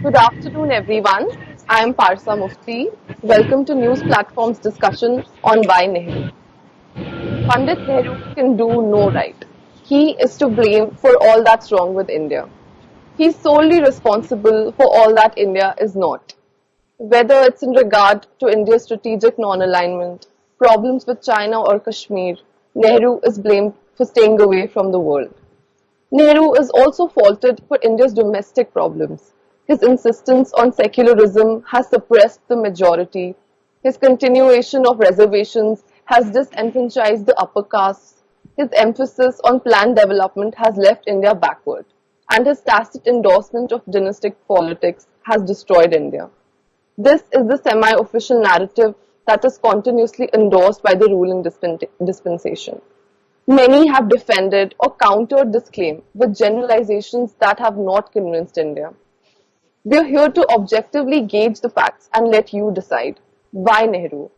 Good afternoon, everyone. I am Parsa Mufti. Welcome to News Platform's discussion on why Nehru. Pandit Nehru can do no right. He is to blame for all that's wrong with India. He is solely responsible for all that India is not. Whether it's in regard to India's strategic non-alignment, problems with China or Kashmir, Nehru is blamed for staying away from the world. Nehru is also faulted for India's domestic problems. His insistence on secularism has suppressed the majority. His continuation of reservations has disenfranchised the upper castes. His emphasis on planned development has left India backward. And his tacit endorsement of dynastic politics has destroyed India. This is the semi-official narrative that is continuously endorsed by the ruling dispensation. Many have defended or countered this claim with generalizations that have not convinced India. We are here to objectively gauge the facts and let you decide. Why Nehru?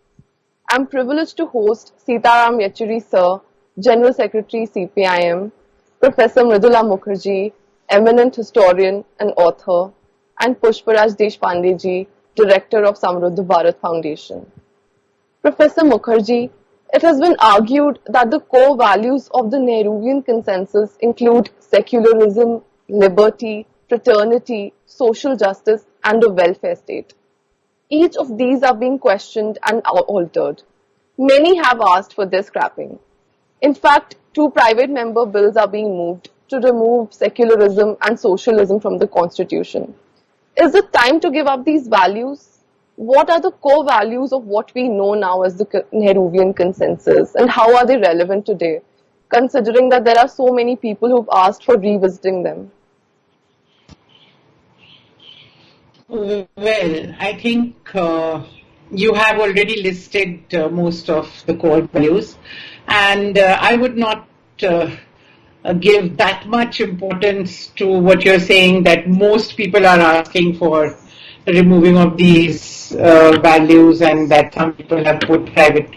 I am privileged to host Sitaram Yechury Sir, General Secretary CPIM, Professor Mridula Mukherjee, eminent historian and author, and Pushparaj Deshpande ji, Director of Samruddha Bharat Foundation. Professor Mukherjee, it has been argued that the core values of the Nehruvian consensus include secularism, liberty, fraternity, social justice, and a welfare state. Each of these are being questioned and altered. Many have asked for their scrapping. In fact, 2 private member bills are being moved to remove secularism and socialism from the constitution. Is it time to give up these values? What are the core values of what we know now as the Nehruvian consensus, and how are they relevant today, considering that there are so many people who've asked for revisiting them? Well, I think you have already listed most of the core values, and I would not give that much importance to what you're saying, that most people are asking for the removing of these values, and that some people have put private,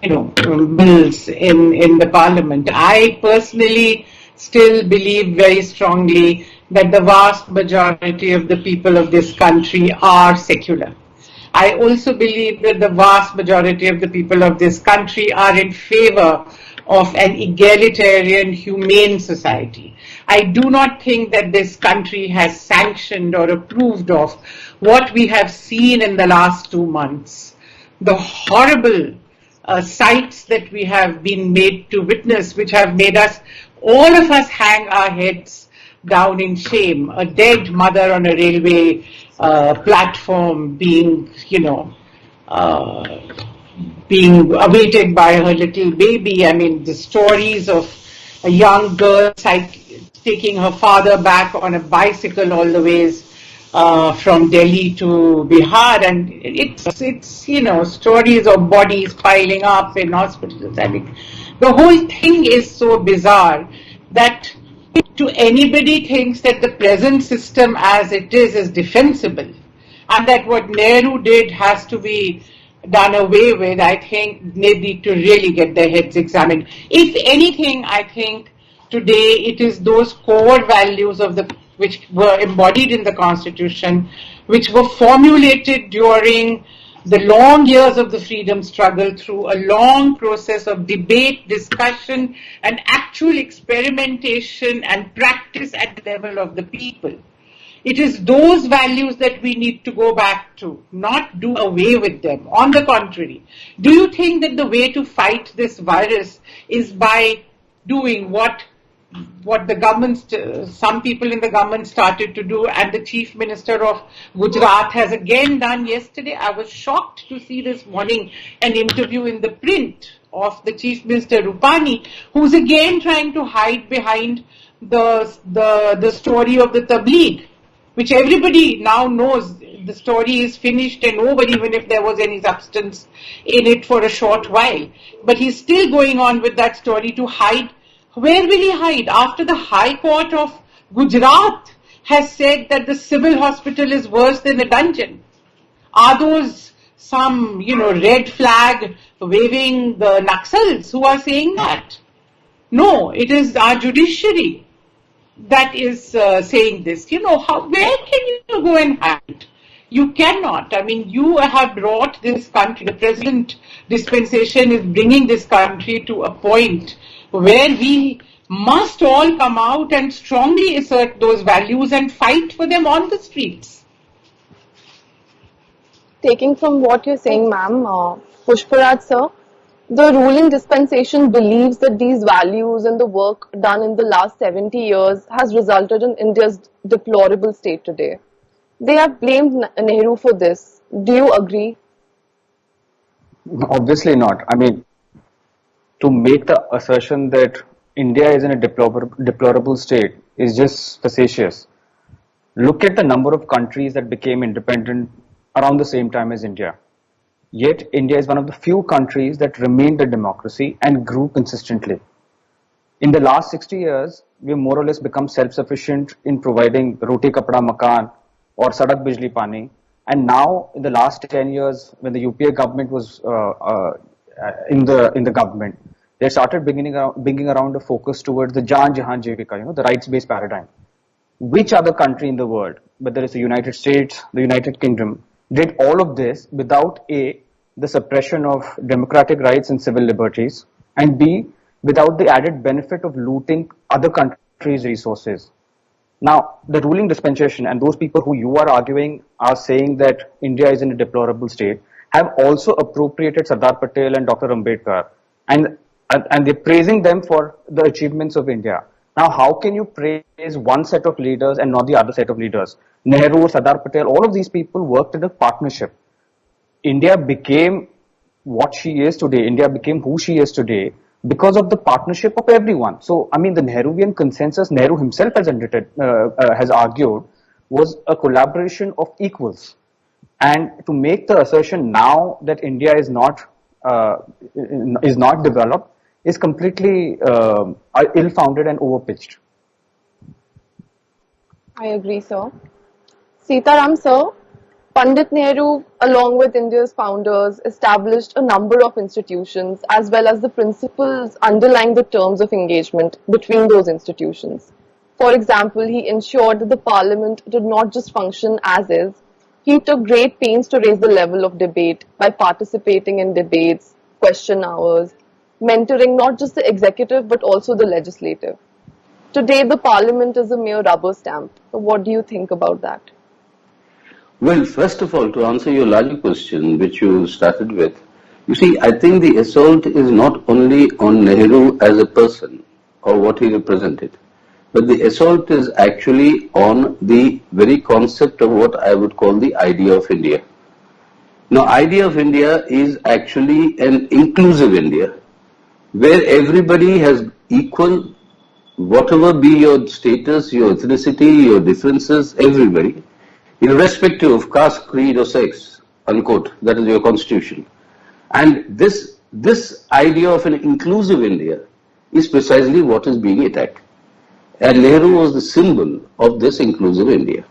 bills in the parliament. I personally still believe very strongly that the vast majority of the people of this country are secular. I also believe that the vast majority of the people of this country are in favor of an egalitarian, humane society. I do not think that this country has sanctioned or approved of what we have seen in the last 2 months. The horrible sights that we have been made to witness, which have made all of us hang our heads down in shame. A dead mother on a railway platform being awaited by her little baby. I mean, the stories of a young girl taking her father back on a bicycle all the ways from Delhi to Bihar, and it's stories of bodies piling up in hospitals. I mean, the whole thing is so bizarre that to anybody thinks that the present system as it is defensible, and that what Nehru did has to be done away with. I think they need to really get their heads examined. If anything, I think today it is those core values which were embodied in the Constitution, which were formulated during the long years of the freedom struggle through a long process of debate, discussion, and actual experimentation and practice at the level of the people. It is those values that we need to go back to, not do away with them. On the contrary, do you think that the way to fight this virus is by doing what the government, some people in the government started to do, and the Chief Minister of Gujarat has again done yesterday? I was shocked to see this morning an interview in the print of the Chief Minister Rupani, who's again trying to hide behind the story of the Tabligh, which everybody now knows the story is finished and over, even if there was any substance in it for a short while. But he's still going on with that story to hide. Where will he hide? After the High Court of Gujarat has said that the civil hospital is worse than a dungeon. Are those some, red flag waving the Naxals who are saying that? No, it is our judiciary. that is saying this. Where can you go and hide? You cannot. I mean, you have brought this country, the present dispensation is bringing this country to a point where we must all come out and strongly assert those values and fight for them on the streets. Taking from what you're saying, ma'am, Pushparaj sir, the ruling dispensation believes that these values and the work done in the last 70 years has resulted in India's deplorable state today. They have blamed Nehru for this. Do you agree? Obviously not. I mean, to make the assertion that India is in a deplorable state is just facetious. Look at the number of countries that became independent around the same time as India. Yet, India is one of the few countries that remained a democracy and grew consistently. In the last 60 years, we have more or less become self-sufficient in providing roti kapda makan or sadak bijli pani. And now, in the last 10 years, when the UPA government was in the government, they started bringing around a focus towards the Jaan Jahan Jivika, the rights-based paradigm. Which other country in the world, whether it's the United States, the United Kingdom, did all of this without A, the suppression of democratic rights and civil liberties, and B, without the added benefit of looting other countries' resources? Now, the ruling dispensation and those people who you are arguing are saying that India is in a deplorable state have also appropriated Sardar Patel and Dr. Ambedkar, and they're praising them for the achievements of India. Now, how can you praise one set of leaders and not the other set of leaders? Nehru, Sardar Patel, all of these people worked in a partnership. India became what she is today. India became who she is today because of the partnership of everyone. So, I mean, the Nehruvian consensus, Nehru himself has argued, was a collaboration of equals. And to make the assertion now that India is not developed is completely ill-founded and overpitched. I agree, sir. Sitaram sir, Pandit Nehru, along with India's founders, established a number of institutions as well as the principles underlying the terms of engagement between those institutions. For example, he ensured that the parliament did not just function as is. He took great pains to raise the level of debate by participating in debates, question hours, mentoring not just the executive but also the legislative. Today, the parliament is a mere rubber stamp. So what do you think about that? Well, first of all, to answer your larger question, which you started with, you see, I think the assault is not only on Nehru as a person or what he represented, but the assault is actually on the very concept of what I would call the idea of India. Now, idea of India is actually an inclusive India, where everybody has equal, whatever be your status, your ethnicity, your differences, everybody, irrespective of caste, creed or sex, unquote, that is your constitution. And this idea of an inclusive India is precisely what is being attacked. And Nehru was the symbol of this inclusive India.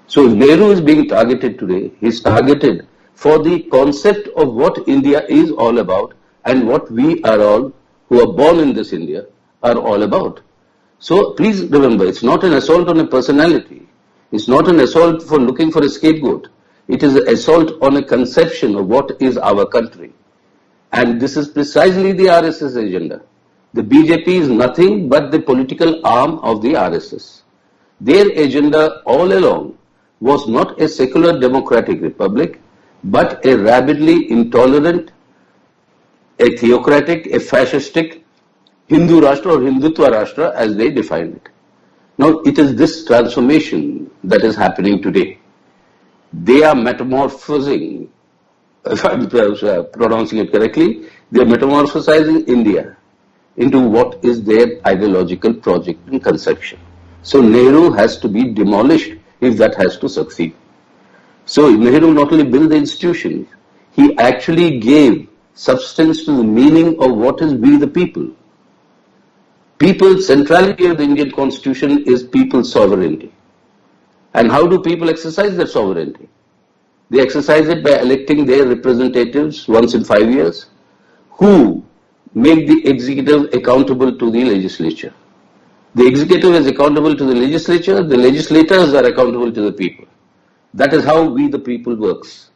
So if Nehru is being targeted today, he's targeted for the concept of what India is all about and what we are all, who are born in this India, are all about. So please remember, it's not an assault on a personality. It's not an assault for looking for a scapegoat. It is an assault on a conception of what is our country. And this is precisely the RSS agenda. The BJP is nothing but the political arm of the RSS. Their agenda all along was not a secular democratic republic, but a rabidly intolerant, a theocratic, a fascistic Hindu Rashtra or Hindutva Rashtra as they defined it. Now it is this transformation that is happening today. They are metamorphosing, if I'm pronouncing it correctly, they are metamorphosizing India into what is their ideological project and conception. So Nehru has to be demolished if that has to succeed. So Nehru not only built the institutions, he actually gave substance to the meaning of what is we the people. People's centrality of the Indian constitution is people's sovereignty. And how do people exercise their sovereignty? They exercise it by electing their representatives once in 5 years, who make the executive accountable to the legislature. The executive is accountable to the legislature, the legislators are accountable to the people. That is how we the people works.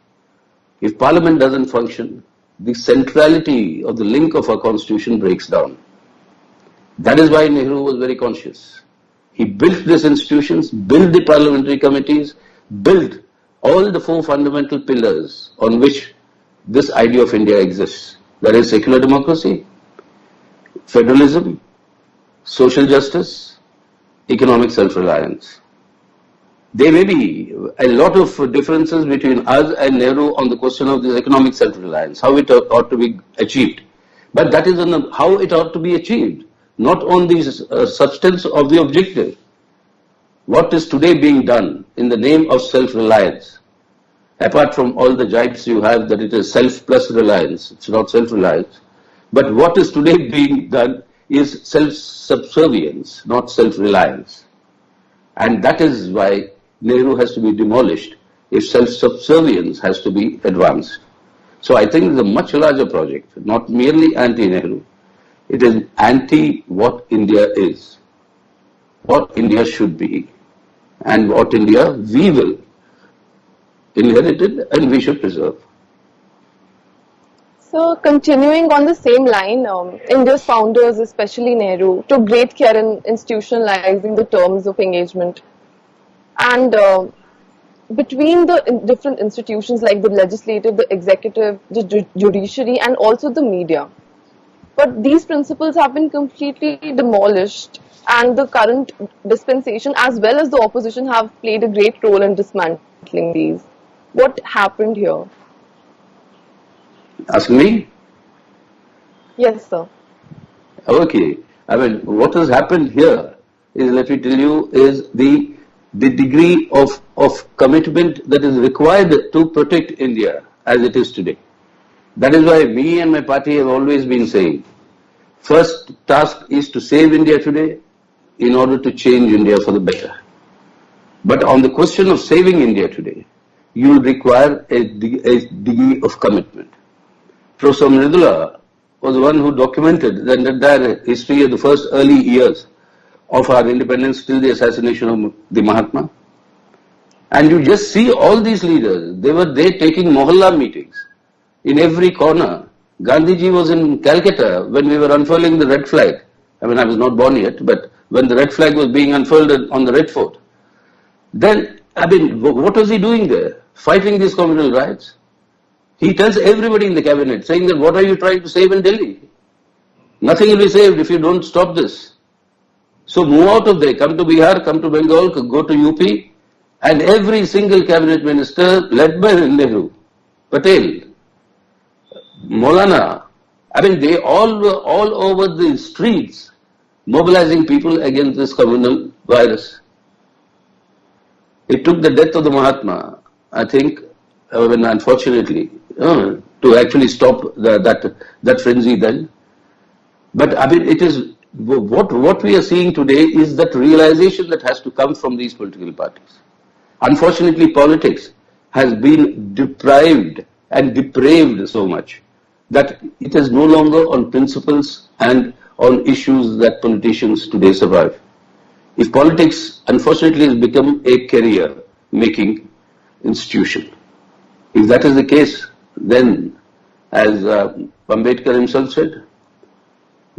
If parliament doesn't function, the centrality of the link of our constitution breaks down. That is why Nehru was very conscious. He built these institutions, built the parliamentary committees, built all the four fundamental pillars on which this idea of India exists. That is secular democracy, federalism, social justice, economic self-reliance. There may be a lot of differences between us and Nehru on the question of this economic self-reliance, how it ought to be achieved. But that is on how it ought to be achieved, not on the substance of the objective. What is today being done in the name of self-reliance, apart from all the jibes you have that it is self plus reliance, it's not self-reliance, but what is today being done is self-subservience, not self-reliance. And that is why Nehru has to be demolished if self-subservience has to be advanced. So I think it's a much larger project, not merely anti-Nehru. It is anti what India is, what India should be, and what India we will inherit it and we should preserve. So, continuing on the same line, India's founders, especially Nehru, took great care in institutionalizing the terms of engagement. And between the different institutions like the legislative, the executive, the judiciary, and also the media. But these principles have been completely demolished, and the current dispensation as well as the opposition have played a great role in dismantling these. What happened here? Ask me? Yes, sir. Okay. I mean, what has happened here is, let me tell you, is the degree of commitment that is required to protect India as it is today. That is why me and my party have always been saying, first task is to save India today in order to change India for the better. But on the question of saving India today, you will require a degree of commitment. Professor Mridula was the one who documented the entire history of the first early years of our independence till the assassination of the Mahatma. And you just see all these leaders, they were there taking mohalla meetings in every corner. Gandhiji was in Calcutta when we were unfurling the red flag. I mean, I was not born yet, but when the red flag was being unfurled on the Red Fort. Then, I mean, what was he doing there? Fighting these communal riots. He tells everybody in the cabinet, saying that what are you trying to save in Delhi? Nothing will be saved if you don't stop this. So move out of there, come to Bihar, come to Bengal, go to UP, and every single cabinet minister led by Nehru, Patel, Maulana, I mean, they all were all over the streets mobilizing people against this communal virus. It took the death of the Mahatma, I think, unfortunately, to actually stop that frenzy then. But I mean, it is what we are seeing today is that realization that has to come from these political parties. Unfortunately, politics has been deprived and depraved so much that it is no longer on principles and on issues that politicians today survive. If politics, unfortunately, has become a career-making institution, if that is the case, then, as Ambedkar himself said,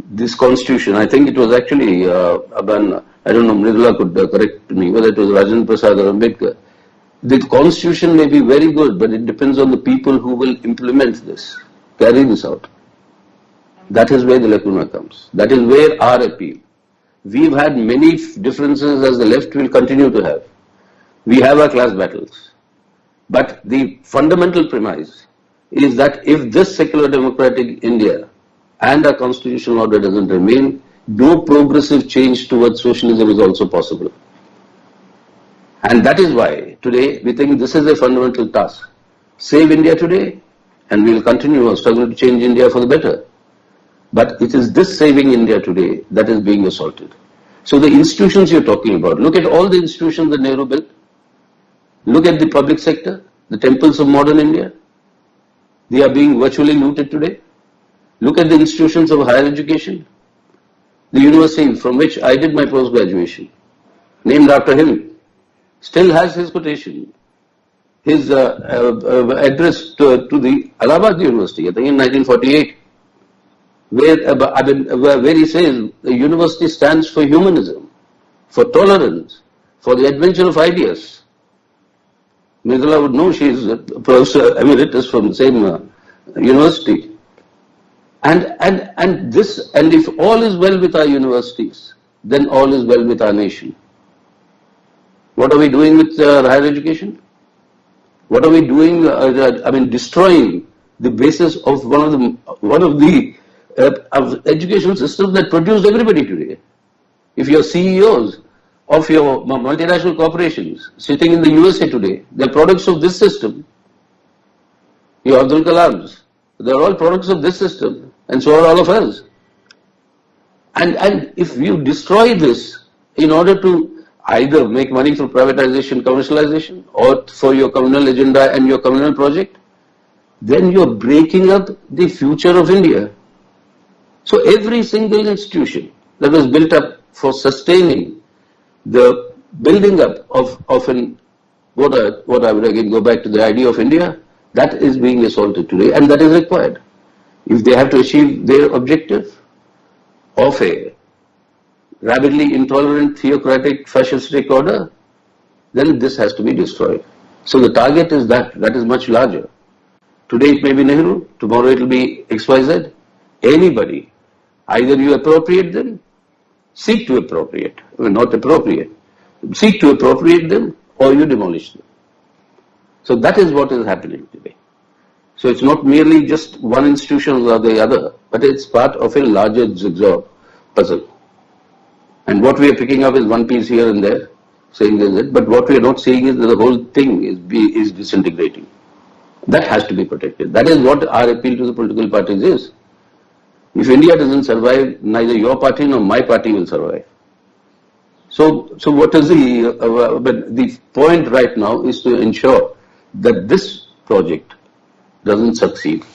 this constitution, I think it was actually, I don't know, Mridula could correct me, whether it was Rajendra Prasad or Ambedkar. The constitution may be very good, but it depends on the people who will implement this, carry this out. That is where the lacuna comes. That is where our appeal. We've had many differences as the left will continue to have. We have our class battles. But the fundamental premise is that if this secular democratic India and our constitutional order doesn't remain, no progressive change towards socialism is also possible. And that is why today we think this is a fundamental task. Save India today, and we will continue our struggle to change India for the better. But it is this saving India today that is being assaulted. So the institutions you're talking about, look at all the institutions that Nehru built. Look at the public sector, the temples of modern India. They are being virtually looted today. Look at the institutions of higher education. the university from which I did my post-graduation, named after him, still has his quotation, his address to the Allahabad University, I think in 1948, where he says the university stands for humanism, for tolerance, for the adventure of ideas. Mridula would know, she is a professor emeritus from the same university. And if all is well with our universities, then all is well with our nation. What are we doing with higher education? What are we doing? Destroying the basis of one of the education systems that produce everybody today. If your CEOs of your multinational corporations sitting in the USA today, they're products of this system. Your Abdul Kalams, they're all products of this system, and so are all of us. And if you destroy this in order to either make money through privatization, commercialization, or for your communal agenda and your communal project, then you're breaking up the future of India. So every single institution that was built up for sustaining the building up of what I would again go back to the idea of India, that is being assaulted today, and that is required. If they have to achieve their objective of a rabidly intolerant, theocratic, fascistic order, then this has to be destroyed. So the target is that is much larger. Today it may be Nehru, tomorrow it will be XYZ. Anybody, either you appropriate them, seek to appropriate, not appropriate, seek to appropriate them, or you demolish them. So that is what is happening today. So it's not merely just one institution or the other, but it's part of a larger jigsaw puzzle. And what we are picking up is one piece here and there, saying there's it, but what we are not seeing is that the whole thing is disintegrating. That has to be protected. That is what our appeal to the political parties is. If India doesn't survive, neither your party nor my party will survive. So what is the point right now is to ensure that this project doesn't succeed.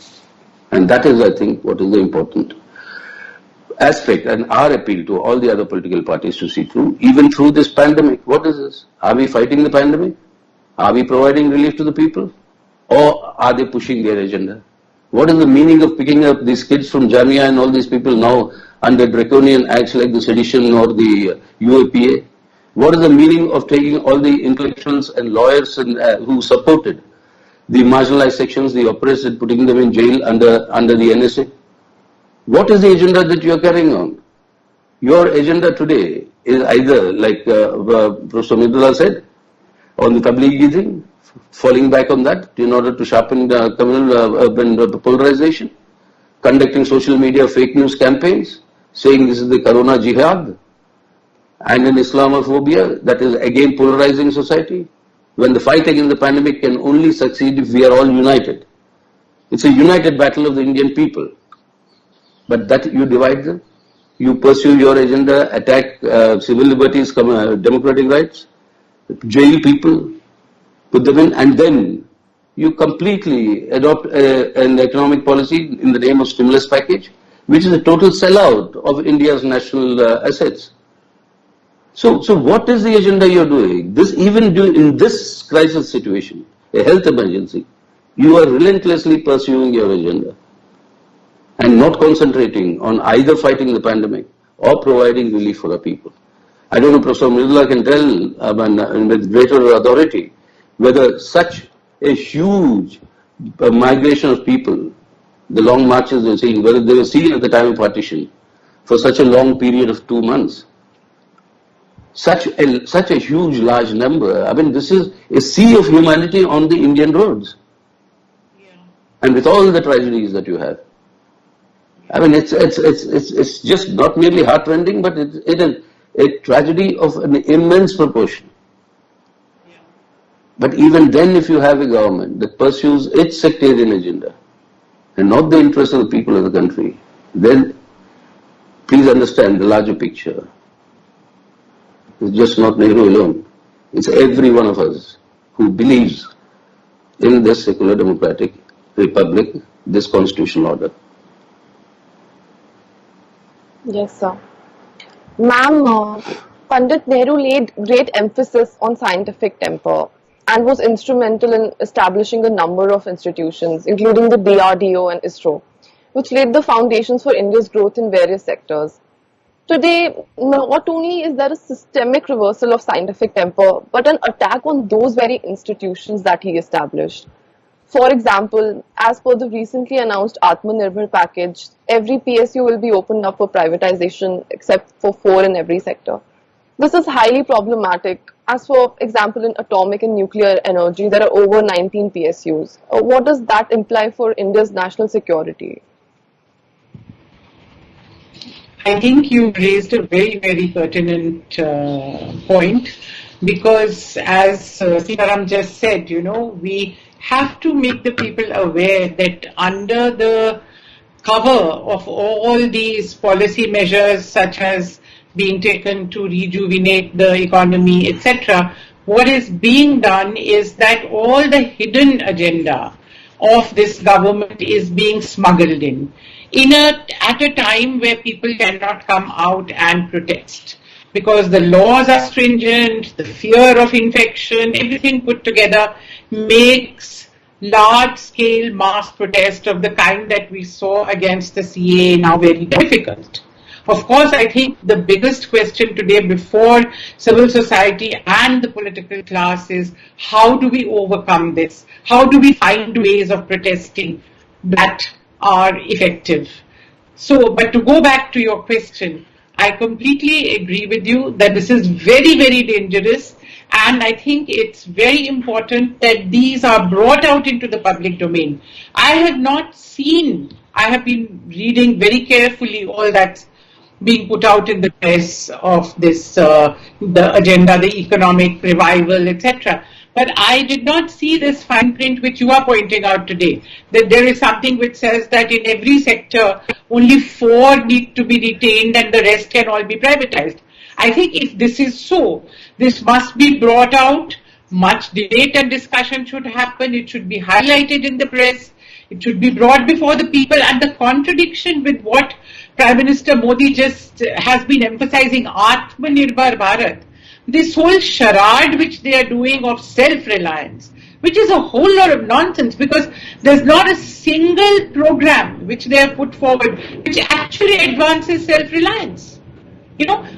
And that is, I think, what is the important aspect, and our appeal to all the other political parties to see through, even through this pandemic. What is this? Are we fighting the pandemic? Are we providing relief to the people? Or are they pushing their agenda? What is the meaning of picking up these kids from Jamia and all these people now under draconian acts like the sedition or the UAPA? What is the meaning of taking all the intellectuals and lawyers who supported the marginalized sections, the oppressed, and putting them in jail under the NSA? What is the agenda that you are carrying on? Your agenda today is either, like Professor Mridula said, on the Tablighi thing, falling back on that in order to sharpen the communal polarization, conducting social media fake news campaigns, saying this is the Corona Jihad, and in Islamophobia, that is again polarizing society, when the fight against the pandemic can only succeed if we are all united. It's a united battle of the Indian people. But that you divide them, you pursue your agenda, attack civil liberties, democratic rights, jail people, put them in, and then you completely adopt an economic policy in the name of stimulus package, which is a total sellout of India's national assets. So what is the agenda you're doing? Even in this crisis situation, a health emergency, you are relentlessly pursuing your agenda and not concentrating on either fighting the pandemic or providing relief for the people. I don't know, Professor Mridula can tell with greater authority whether such a huge migration of people, the long marches they're seeing, whether they were seen at the time of partition for such a long period of 2 months. Such a huge, large number. I mean, this is a sea of humanity on the Indian roads. Yeah. And with all the tragedies that you have. I mean, it's just not merely heartrending, but it is a tragedy of an immense proportion. Yeah. But even then, if you have a government that pursues its sectarian agenda and not the interests of the people of the country, then please understand the larger picture. It's just not Nehru alone. It's every one of us who believes in this secular democratic republic, this constitutional order. Yes, sir. Ma'am, Pandit Nehru laid great emphasis on scientific temper and was instrumental in establishing a number of institutions, including the DRDO and ISRO, which laid the foundations for India's growth in various sectors. Today, not only is there a systemic reversal of scientific temper, but an attack on those very institutions that he established. For example, as per the recently announced Atmanirbhar package, every PSU will be opened up for privatization except for 4 in every sector. This is highly problematic. As for example, in atomic and nuclear energy, there are over 19 PSUs. What does that imply for India's national security? I think you raised a very, very pertinent point because, as Sitaram just said, we have to make the people aware that under the cover of all these policy measures, such as being taken to rejuvenate the economy, etc., what is being done is that all the hidden agenda of this government is being smuggled in at a time where people cannot come out and protest because the laws are stringent, the fear of infection, everything put together makes large-scale mass protest of the kind that we saw against the CA now very difficult. Of course, I think the biggest question today before civil society and the political class is how do we overcome this? How do we find ways of protesting that are effective? So, but to go back to your question, I completely agree with you that this is very, very dangerous. And I think it's very important that these are brought out into the public domain. I have been reading very carefully all that's being put out in the press of this, the agenda, the economic revival, etc. But I did not see this fine print which you are pointing out today, that there is something which says that in every sector, only 4 need to be retained and the rest can all be privatized. I think if this is so, this must be brought out, much debate and discussion should happen, it should be highlighted in the press, it should be brought before the people, and the contradiction with what Prime Minister Modi just has been emphasizing, Atmanirbhar Bharat, this whole charade which they are doing of self-reliance, which is a whole lot of nonsense because there's not a single program which they have put forward which actually advances self-reliance.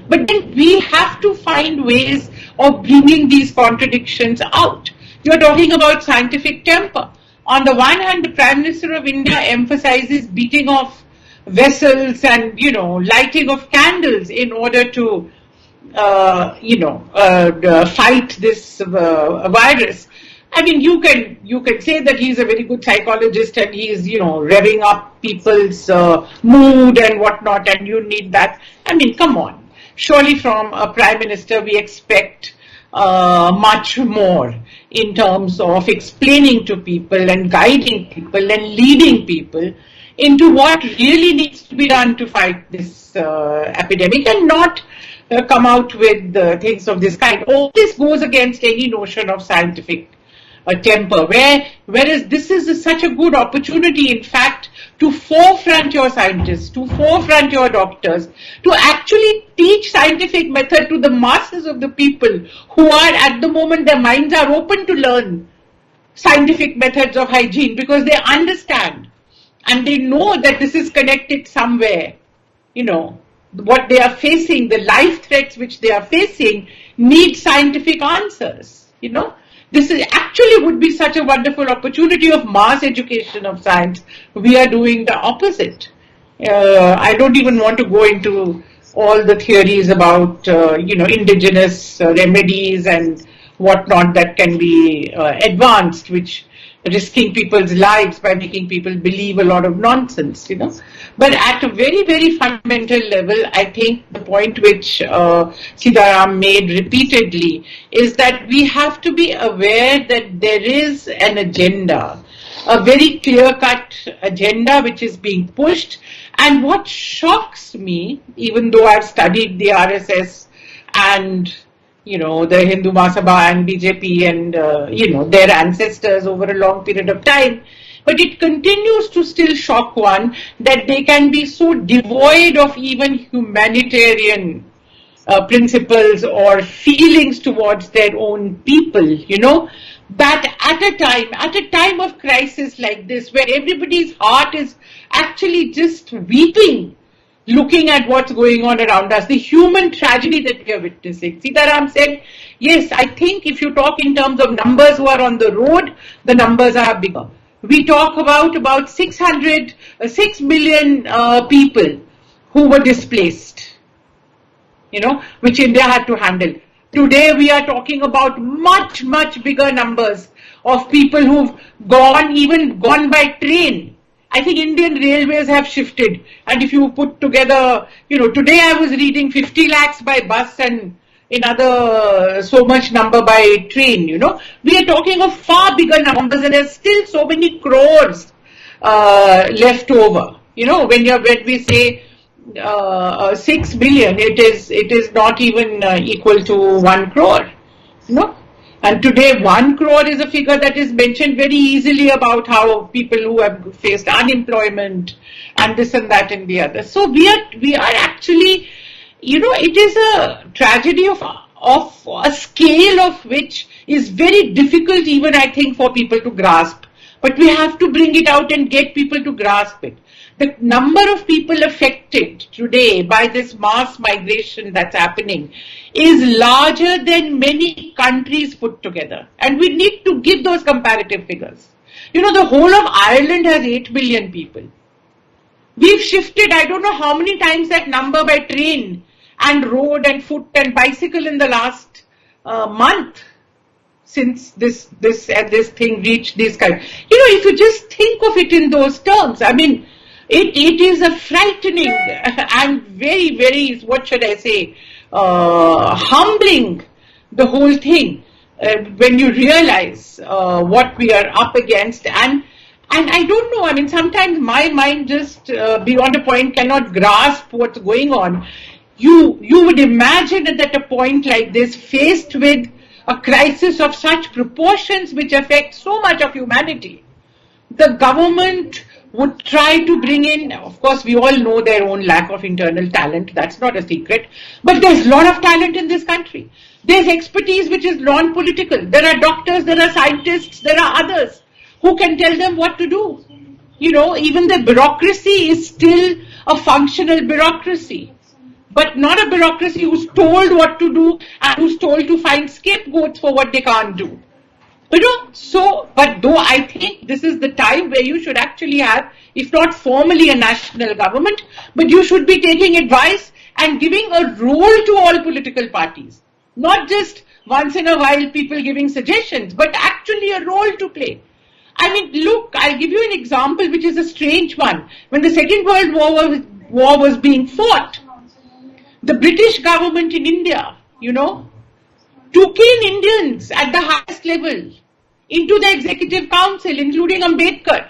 But then we have to find ways of bringing these contradictions out. You're talking about scientific temper. On the one hand, the Prime Minister of India emphasizes beating of vessels and, lighting of candles in order to, fight this virus. I mean, you can say that he's a very good psychologist and he's, revving up people's mood and whatnot, and you need that. I mean, come on. Surely from a Prime Minister we expect much more in terms of explaining to people and guiding people and leading people into what really needs to be done to fight this epidemic and not come out with things of this kind. All this goes against any notion of scientific temper, whereas this is such a good opportunity, in fact, to forefront your scientists, to forefront your doctors, to actually teach scientific method to the masses of the people who are at the moment, their minds are open to learn scientific methods of hygiene because they understand and they know that this is connected somewhere. What they are facing, the life threats which they are facing need scientific answers, This actually would be such a wonderful opportunity of mass education of science. We are doing the opposite. I don't even want to go into all the theories about, indigenous remedies and whatnot that can be advanced, which risking people's lives by making people believe a lot of nonsense, But at a very, very fundamental level, I think the point which Sitaram made repeatedly is that we have to be aware that there is an agenda, a very clear-cut agenda which is being pushed. And what shocks me, even though I've studied the RSS and the Hindu Mahasabha and BJP and, their ancestors over a long period of time. But it continues to still shock one that they can be so devoid of even humanitarian principles or feelings towards their own people, that at a time of crisis like this, where everybody's heart is actually just weeping, looking at what's going on around us, the human tragedy that we are witnessing. Sitaram said, yes, I think if you talk in terms of numbers who are on the road, the numbers are bigger. We talk about 6 million people who were displaced, which India had to handle. Today we are talking about much, much bigger numbers of people who've gone by train. I think Indian railways have shifted. And if you put together, today I was reading 50 lakhs by bus and another so much number by train, We are talking of far bigger numbers, and there's still so many crores left over. When we say 6 billion, it is not even equal to 1 crore. And today 1 crore is a figure that is mentioned very easily about how people who have faced unemployment and this and that and the other. So we are actually, it is a tragedy of a scale of which is very difficult even, I think, for people to grasp. But we have to bring it out and get people to grasp it. The number of people affected today by this mass migration that's happening is larger than many countries put together. And we need to give those comparative figures. The whole of Ireland has 8 million people. We've shifted, I don't know how many times that number by train and road and foot and bicycle in the last month since this thing reached these kinds. If you just think of it in those terms, I mean, it is a frightening and very, very, what should I say, humbling, the whole thing, when you realize what we are up against. And I don't know, I mean, sometimes my mind just beyond a point cannot grasp what's going on. You would imagine that at a point like this, faced with a crisis of such proportions which affect so much of humanity, the government would try to bring in, of course, we all know their own lack of internal talent, that's not a secret, but there's a lot of talent in this country. There's expertise which is non-political. There are doctors, there are scientists, there are others who can tell them what to do. Even the bureaucracy is still a functional bureaucracy, but not a bureaucracy who's told what to do and who's told to find scapegoats for what they can't do. But though I think this is the time where you should actually have, if not formally a national government, but you should be taking advice and giving a role to all political parties. Not just once in a while people giving suggestions, but actually a role to play. I mean, look, I'll give you an example which is a strange one. When the Second World War was being fought, the British government in India, took in Indians at the highest level into the executive council, including Ambedkar,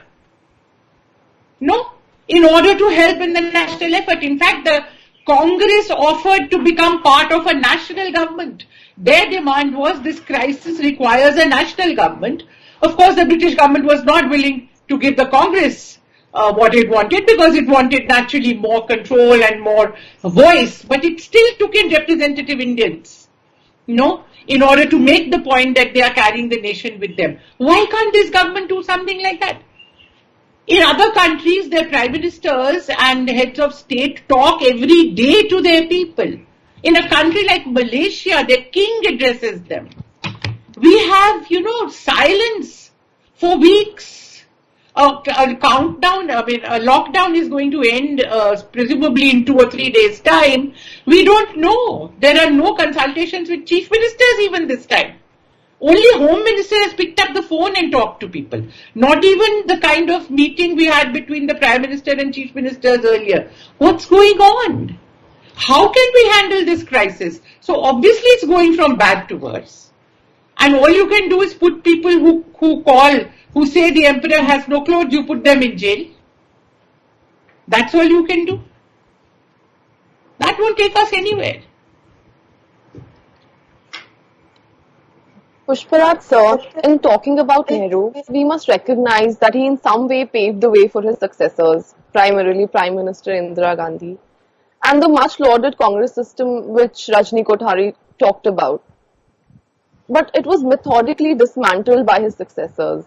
in order to help in the national effort. In fact, the Congress offered to become part of a national government. Their demand was this crisis requires a national government. Of course, the British government was not willing to give the Congress what it wanted, because it wanted naturally more control and more voice, but it still took in representative Indians, in order to make the point that they are carrying the nation with them. Why can't this government do something like that? In other countries, their prime ministers and heads of state talk every day to their people. In a country like Malaysia, their king addresses them. We have, silence for weeks. A countdown, a lockdown is going to end presumably in 2 or 3 days' time. We don't know. There are no consultations with chief ministers even this time. Only Home Minister has picked up the phone and talked to people. Not even the kind of meeting we had between the Prime Minister and Chief Ministers earlier. What's going on? How can we handle this crisis? So obviously it's going from bad to worse. And all you can do is put people who say the emperor has no clothes, you put them in jail. That's all you can do. That won't take us anywhere. Pushparaj sir, in talking about Nehru, we must recognize that he in some way paved the way for his successors, primarily Prime Minister Indira Gandhi. and the much lauded Congress system which Rajni Kothari talked about. But it was methodically dismantled by his successors.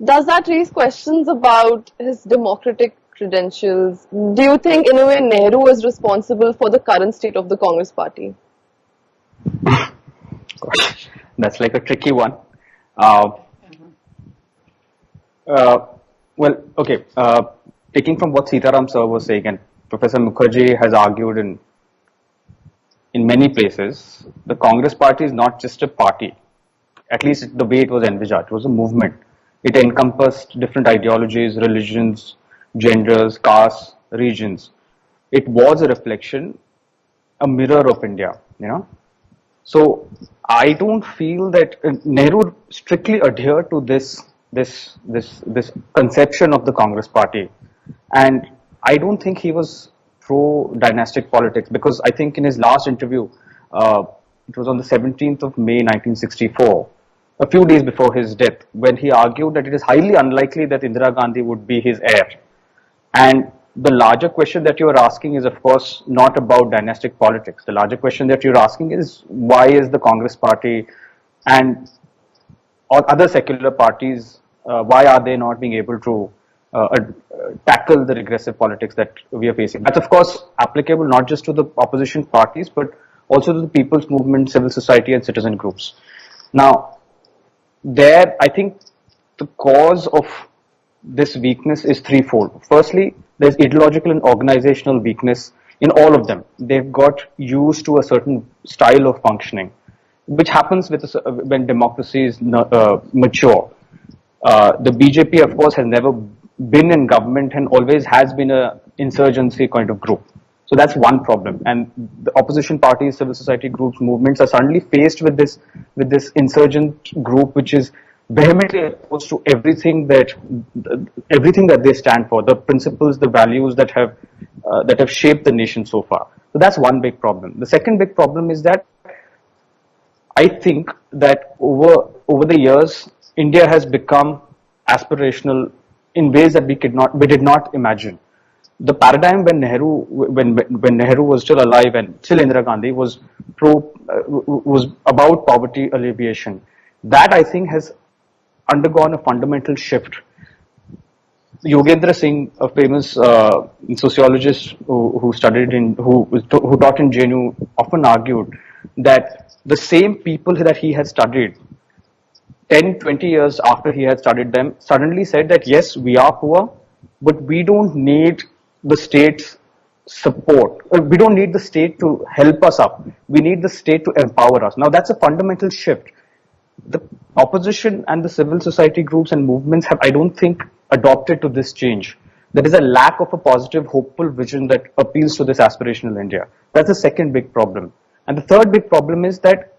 Does that raise questions about his democratic credentials? Do you think, in a way, Nehru is responsible for the current state of the Congress party? Gosh, that's like a tricky one. Uh, uh, well, okay. Taking from what Sitaram sir was saying, and Professor Mukherjee has argued in many places, the Congress party is not just a party. At least the way it was envisaged, it was a movement. It encompassed different ideologies, religions, genders, castes, regions. It was a reflection, a mirror of India, you know. So I don't feel that Nehru strictly adhered to this conception of the Congress party, and I don't think he was pro dynastic politics, because I think in his last interview, uh, it was on the 17th of May 1964, a few days before his death, when he argued that it is highly unlikely that Indira Gandhi would be his heir. And the larger question that you are asking is, of course, not about dynastic politics. The larger question that you're asking is, why is the Congress party and or other secular parties, why are they not being able to tackle the regressive politics that we are facing? That's, of course, applicable not just to the opposition parties, but also to the people's movement, civil society, and citizen groups. Now, there, I think the cause of this weakness is threefold. Firstly, there's ideological and organizational weakness in all of them. They've got used to a certain style of functioning, which happens with when democracies mature. The BJP, of course, has never been in government and always has been a insurgency kind of group. So that's one problem. And the opposition parties, civil society groups, movements are suddenly faced with this insurgent group, which is vehemently opposed to everything that they stand for, the principles, the values that have shaped the nation so far. So that's one big problem. The second big problem is that I think that over the years, India has become aspirational in ways that we did not imagine. The paradigm when Nehru was still alive and still Indira Gandhi was about poverty alleviation. That, I think, has undergone a fundamental shift. Yogendra Singh, a famous sociologist who taught in JNU, often argued that the same people that he had studied 10, 20 years after he had studied them suddenly said that yes, we are poor, but we don't need the state's support. We don't need the state to help us up. We need the state to empower us. Now that's a fundamental shift. The opposition and the civil society groups and movements have, I don't think, adopted to this change. There is a lack of a positive, hopeful vision that appeals to this aspirational India. That's the second big problem. And the third big problem is that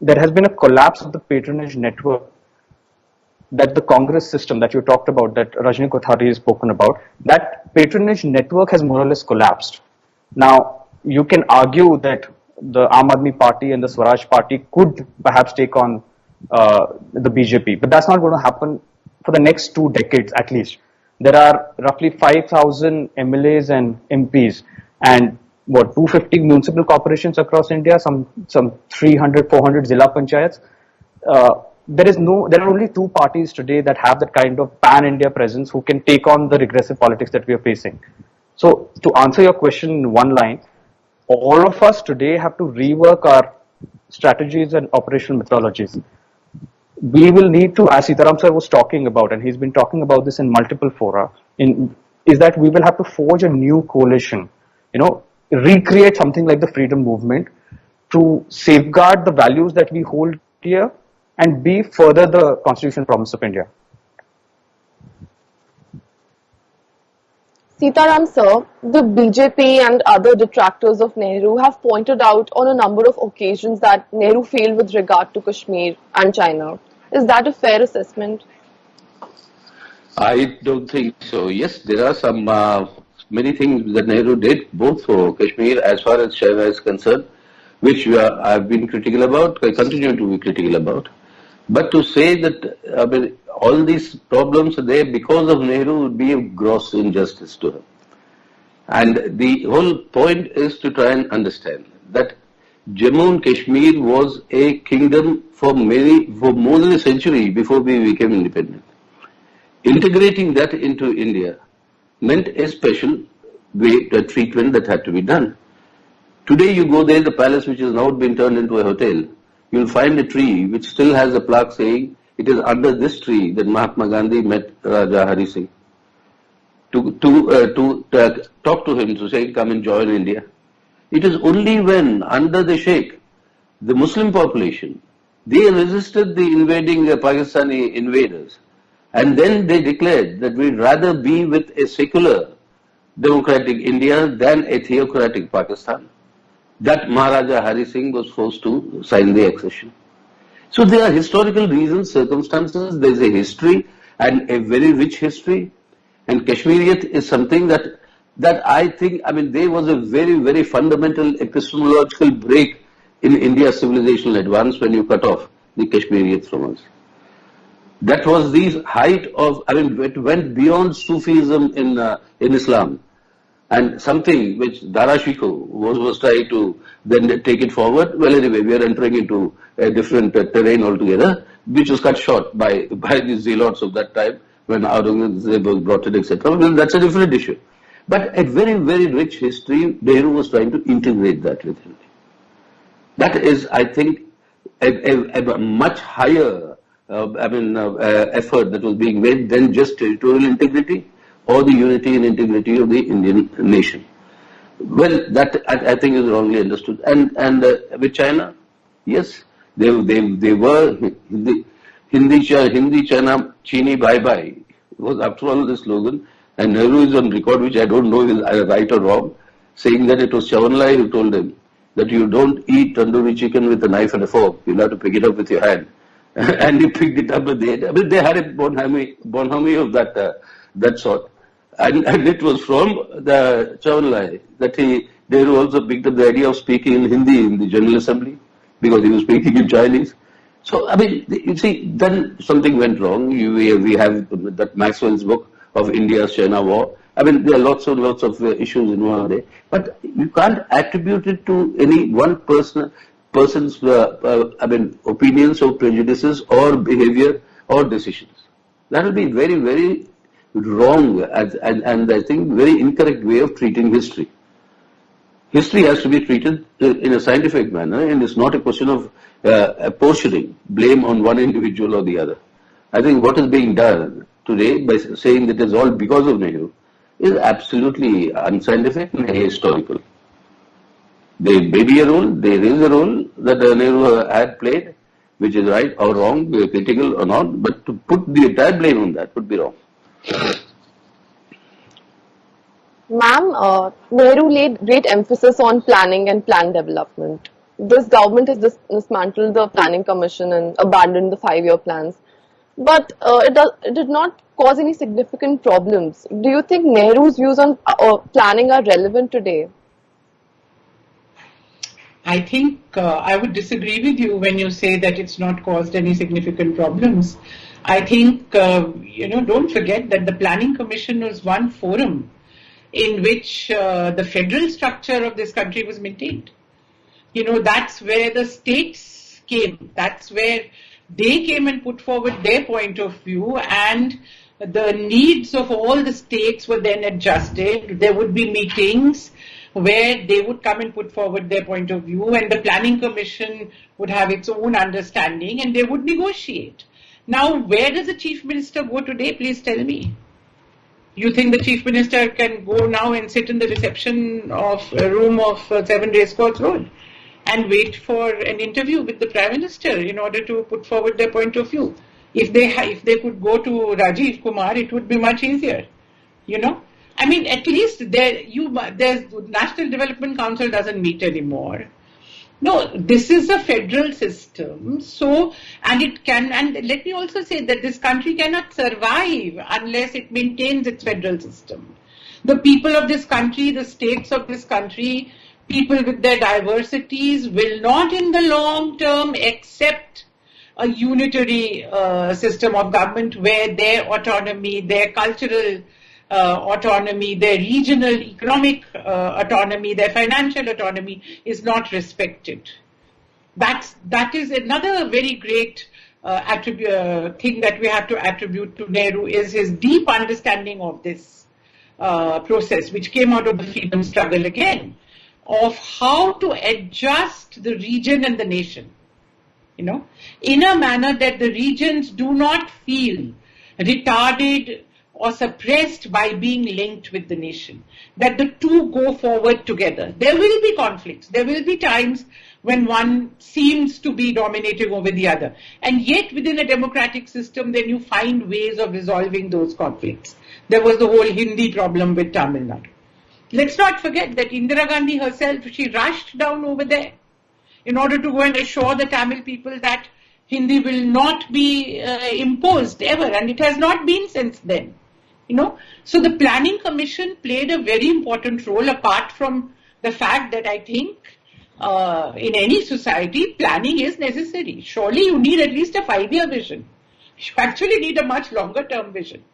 there has been a collapse of the patronage network that the Congress system that you talked about, that Rajni Kothari has spoken about, that patronage network has more or less collapsed. Now, you can argue that the Aam Aadmi Party and the Swaraj Party could perhaps take on the BJP, but that's not going to happen for the next 2 decades at least. There are roughly 5,000 MLAs and MPs and 250 municipal corporations across India, some 300, 400 Zilla Panchayats. There are only 2 parties today that have that kind of pan-India presence who can take on the regressive politics that we are facing. So, to answer your question in one line, all of us today have to rework our strategies and operational methodologies. We will need to, as Sitaram sir was talking about, and he's been talking about this in multiple fora, is that we will have to forge a new coalition, recreate something like the freedom movement to safeguard the values that we hold dear and be further the constitutional promise of India. Sitaram sir, the BJP and other detractors of Nehru have pointed out on a number of occasions that Nehru failed with regard to Kashmir and China. Is that a fair assessment? I don't think so. Yes, there are some many things that Nehru did, both for Kashmir as far as China is concerned, which I've been critical about, I continue to be critical about. But to say that all these problems are there because of Nehru would be a gross injustice to him. And the whole point is to try and understand that Jammu and Kashmir was a kingdom for more than a century before we became independent. Integrating that into India meant a special way, a treatment that had to be done. Today you go there, the palace which has now been turned into a hotel, you'll find a tree which still has a plaque saying it is under this tree that Mahatma Gandhi met Raja Hari Singh to talk to him, to say come and join India. It is only when under the Sheikh, the Muslim population, they resisted the invading Pakistani invaders, and then they declared that we'd rather be with a secular democratic India than a theocratic Pakistan, that Maharaja Hari Singh was forced to sign the accession. So there are historical reasons, circumstances, there is a history and a very rich history, and Kashmiriyat is something that I think, there was a very, very fundamental epistemological break in India's civilizational advance when you cut off the Kashmiriyat from us. That was the height of, it went beyond Sufism in Islam, and something which Dara Shikoh was trying to then take it forward. Well, anyway, we are entering into a different terrain altogether, which was cut short by the zealots of that time when Aurangzeb was brought in, etc. Well, that's a different issue. But a very, very rich history, Nehru was trying to integrate that with him. That is, I think, a much higher effort that was being made than just territorial integrity or the unity and integrity of the Indian nation. Well, that I think is wrongly understood. And with China, yes, they were Hindi China Chini bye bye was after all the slogan. And Nehru is on record, which I don't know is right or wrong, saying that it was Chawanlai who told him that you don't eat tandoori chicken with a knife and a fork. You'll have to pick it up with your hand. And he picked it up with the hand. They had a bonhomie of that sort. And it was from the Chawanlai that Nehru also picked up the idea of speaking in Hindi in the General Assembly, because he was speaking in Chinese. So, you see, then something went wrong. We have that Maxwell's book of India's China war. There are lots of issues involved there. But you can't attribute it to any one person's opinions or prejudices or behavior or decisions. That will be very, very wrong and I think very incorrect way of treating history. History has to be treated in a scientific manner, and it's not a question of apportioning blame on one individual or the other. I think what is being done today by saying that it's all because of Nehru is absolutely unscientific and ahistorical. There may be a role, there is a role that Nehru had played, which is right or wrong, critical or not, but to put the entire blame on that would be wrong. Ma'am, Nehru laid great emphasis on planning and plan development. This government has dismantled the planning commission and abandoned the 5-year plans. But it did not cause any significant problems. Do you think Nehru's views on planning are relevant today? I think I would disagree with you when you say that it's not caused any significant problems. I think, don't forget that the Planning Commission was one forum in which the federal structure of this country was maintained. That's where the states came. That's where they came and put forward their point of view, and the needs of all the states were then adjusted. There would be meetings where they would come and put forward their point of view, and the Planning Commission would have its own understanding and they would negotiate. Now, where does the Chief Minister go today? Please tell me. You think the Chief Minister can go now and sit in the reception of a room of 7 Racecourse Road and wait for an interview with the Prime Minister in order to put forward their point of view? If they could go to Rajiv Kumar, it would be much easier. At least there's National Development Council doesn't meet anymore. No, this is a federal system. And let me also say that this country cannot survive unless it maintains its federal system. The people of this country, the states of this country, people with their diversities will not in the long term accept a unitary system of government where their autonomy, their cultural autonomy, their regional economic autonomy, their financial autonomy is not respected. That is another very great thing that we have to attribute to Nehru, is his deep understanding of this process, which came out of the freedom struggle again, of how to adjust the region and the nation, in a manner that the regions do not feel retarded or suppressed by being linked with the nation, that the two go forward together. There will be conflicts. There will be times when one seems to be dominating over the other. And yet within a democratic system, then you find ways of resolving those conflicts. There was the whole Hindi problem with Tamil Nadu. Let's not forget that Indira Gandhi herself, she rushed down over there in order to go and assure the Tamil people that Hindi will not be imposed ever, and it has not been since then. So the Planning Commission played a very important role, apart from the fact that I think in any society, planning is necessary. Surely you need at least a 5-year vision. You actually need a much longer term vision.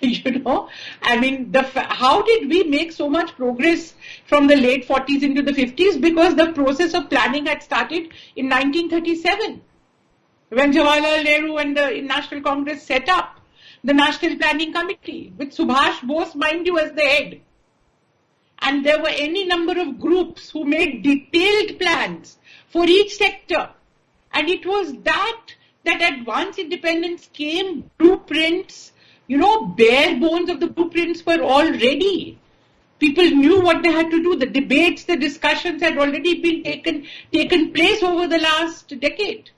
I mean, how did we make so much progress from the late 40s into the 50s? Because the process of planning had started in 1937, when Jawaharlal Nehru and the National Congress set up the National Planning Committee, with Subhash Bose, mind you, as the head. And there were any number of groups who made detailed plans for each sector. And it was that at once independence came, blueprints, bare bones of the blueprints were all ready. People knew what they had to do. The debates, the discussions had already been taken place over the last decade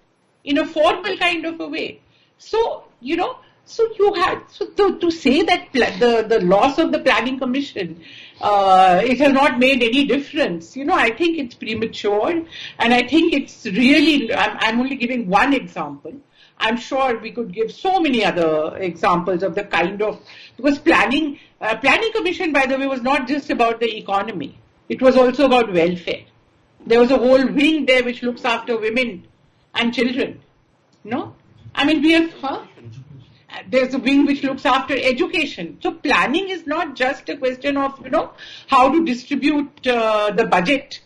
in a formal kind of a way. So, to say that the loss of the Planning Commission, it has not made any difference. I think it's premature, and I think it's really, I'm only giving one example. I'm sure we could give so many other examples of the kind of, because Planning Commission, by the way, was not just about the economy. It was also about welfare. There was a whole wing there which looks after women and children. I mean, there's a wing which looks after education. So planning is not just a question of, how to distribute the budget.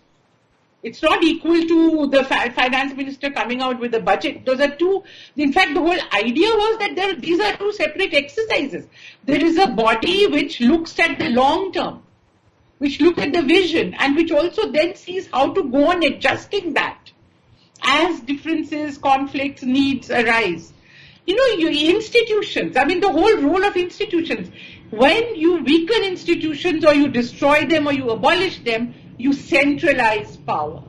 It's not equal to the finance minister coming out with a budget. Those are two. In fact, the whole idea was that these are two separate exercises. There is a body which looks at the long term, which looks at the vision, and which also then sees how to go on adjusting that as differences, conflicts, needs arise. Your institutions, I mean, the whole role of institutions, when you weaken institutions or you destroy them or you abolish them, you centralize power.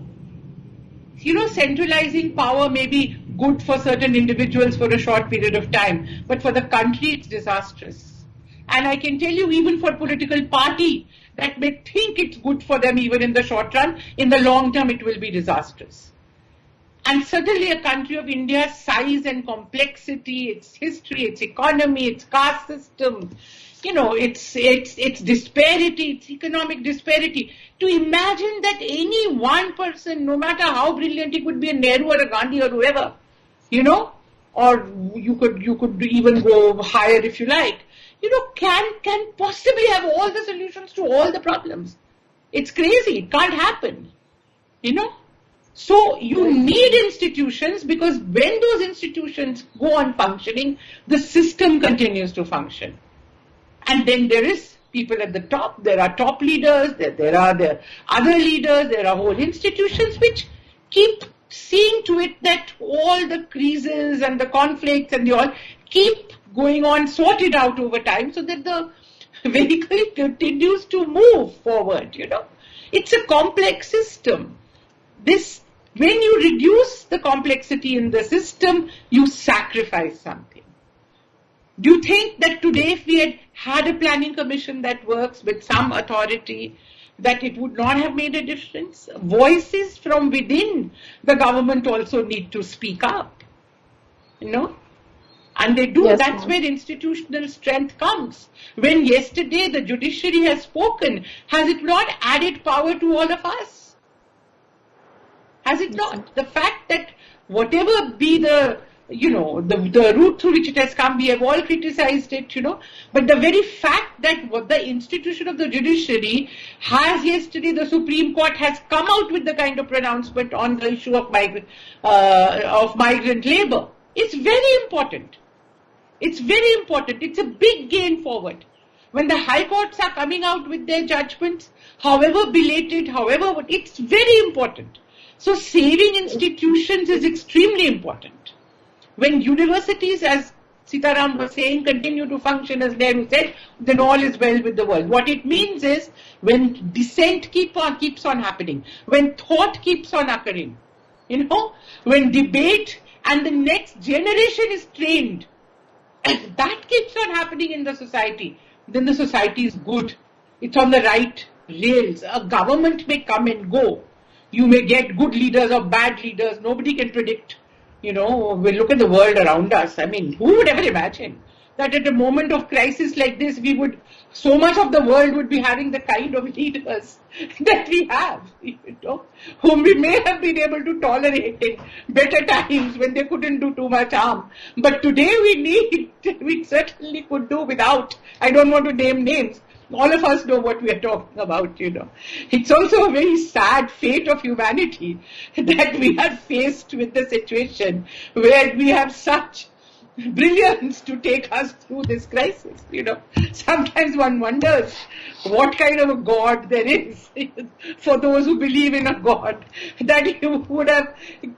Centralizing power may be good for certain individuals for a short period of time, but for the country it's disastrous. And I can tell you, even for a political party that may think it's good for them even in the short run, in the long term it will be disastrous. And certainly a country of India's size and complexity, its history, its economy, its caste system, its disparity, its economic disparity. To imagine that any one person, no matter how brilliant he could be, a Nehru or a Gandhi or whoever, or you could even go higher if you like, can possibly have all the solutions to all the problems. It's crazy. It can't happen. So you need institutions, because when those institutions go on functioning, the system continues to function. And then there is people at the top, there are top leaders, there are the other leaders, there are whole institutions which keep seeing to it that all the creases and the conflicts and the all keep going on, sorted out over time, so that the vehicle continues to move forward, It's a complex system. When you reduce the complexity in the system, you sacrifice something. Do you think that today, if we had a planning commission that works with some authority, that it would not have made a difference? Voices from within the government also need to speak up, And they do. Yes, that's where institutional strength comes. When yesterday the judiciary has spoken, has it not added power to all of us? Has it not? The fact that whatever be the the route through which it has come. We have all criticized it, but the very fact that the institution of the judiciary has yesterday, the Supreme Court has come out with the kind of pronouncement on the issue of migrant labor. It's very important. It's very important. It's a big gain forward. When the high courts are coming out with their judgments, however belated, it's very important. So saving institutions is extremely important. When universities, as Sitaram was saying, continue to function as Nehru said, then all is well with the world. What it means is when dissent keeps on happening, when thought keeps on occurring, when debate and the next generation is trained, and that keeps on happening in the society, then the society is good. It's on the right rails. A government may come and go. You may get good leaders or bad leaders. Nobody can predict. We look at the world around us. I mean, who would ever imagine that at a moment of crisis like this, so much of the world would be having the kind of leaders that we have, whom we may have been able to tolerate in better times when they couldn't do too much harm. But today we certainly could do without. I don't want to name names. All of us know what we are talking about, It's also a very sad fate of humanity that we are faced with the situation where we have such brilliance to take us through this crisis, Sometimes one wonders what kind of a God there is for those who believe in a God, that he would have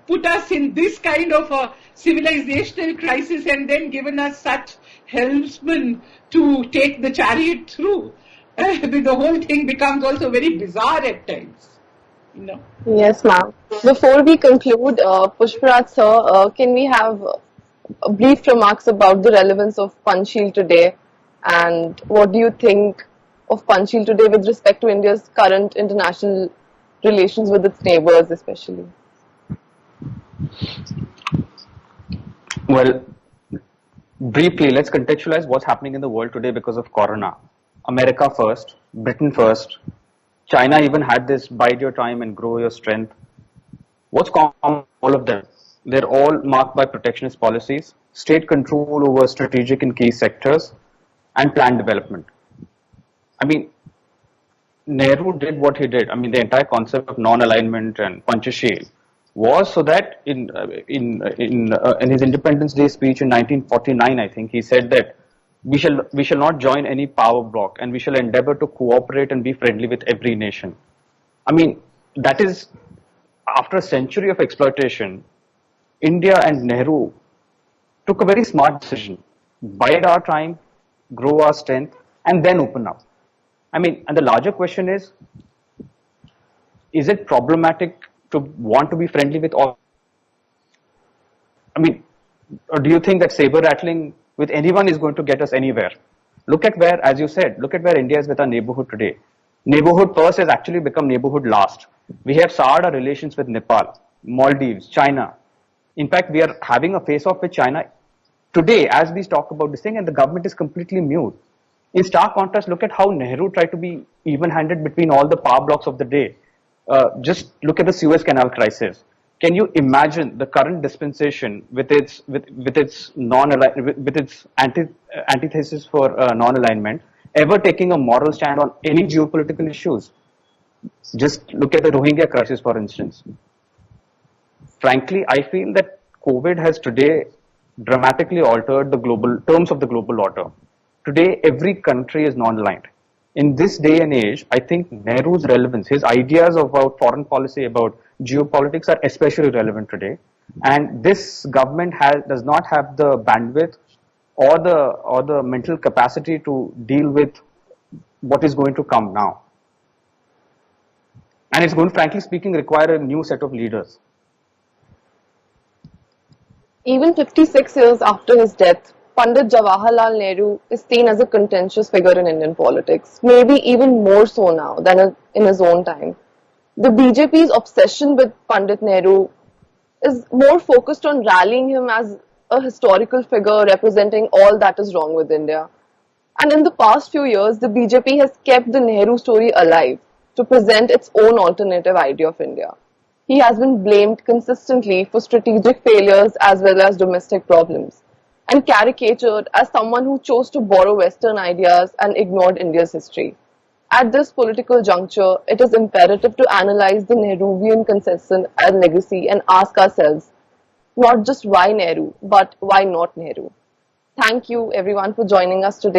put us in this kind of a civilizational crisis and then given us such helmsmen to take the chariot through. The whole thing becomes also very bizarre at times. Yes, ma'am. Before we conclude, Pushparaj sir, can we have brief remarks about the relevance of Panchsheel today, and what do you think of Panchsheel today with respect to India's current international relations with its neighbors especially? Well, briefly, let's contextualize what's happening in the world today because of Corona. America first, Britain first, China even had this bide your time and grow your strength. What's common all of them? They're all marked by protectionist policies, state control over strategic and key sectors, and planned development. I mean, Nehru did what he did. I mean, the entire concept of non-alignment and Panchsheel was so that in his Independence Day speech in 1949, I think, he said that we shall not join any power bloc, and we shall endeavor to cooperate and be friendly with every nation. I mean, that is, after a century of exploitation, India and Nehru took a very smart decision. Bide our time, grow our strength, and then open up. I mean, and the larger question is it problematic to want to be friendly with all? I mean, or do you think that saber rattling with anyone is going to get us anywhere? Look at where, as you said, look at where India is with our neighborhood today. Neighborhood first has actually become neighborhood last. We have soured our relations with Nepal, Maldives, China. In fact, we are having a face-off with China today as we talk about this thing, and the government is completely mute. In stark contrast, look at how Nehru tried to be even-handed between all the power blocks of the day. Just look at the Suez Canal crisis. Can you imagine the current dispensation with its antithesis for non-alignment ever taking a moral stand on any geopolitical issues? Just look at the Rohingya crisis, for instance. Frankly, I feel that COVID has today dramatically altered the global terms of the global order. Today, every country is non-aligned. In this day and age, I think Nehru's relevance, his ideas about foreign policy, about geopolitics are especially relevant today. And this government does not have the bandwidth or the mental capacity to deal with what is going to come now. And it's going to, frankly speaking, require a new set of leaders. Even 56 years after his death, Pandit Jawaharlal Nehru is seen as a contentious figure in Indian politics, maybe even more so now than in his own time. The BJP's obsession with Pandit Nehru is more focused on rallying him as a historical figure representing all that is wrong with India. And in the past few years, the BJP has kept the Nehru story alive to present its own alternative idea of India. He has been blamed consistently for strategic failures as well as domestic problems, and caricatured as someone who chose to borrow Western ideas and ignored India's history. At this political juncture, it is imperative to analyze the Nehruvian concession and legacy and ask ourselves not just why Nehru, but why not Nehru. Thank you everyone for joining us today.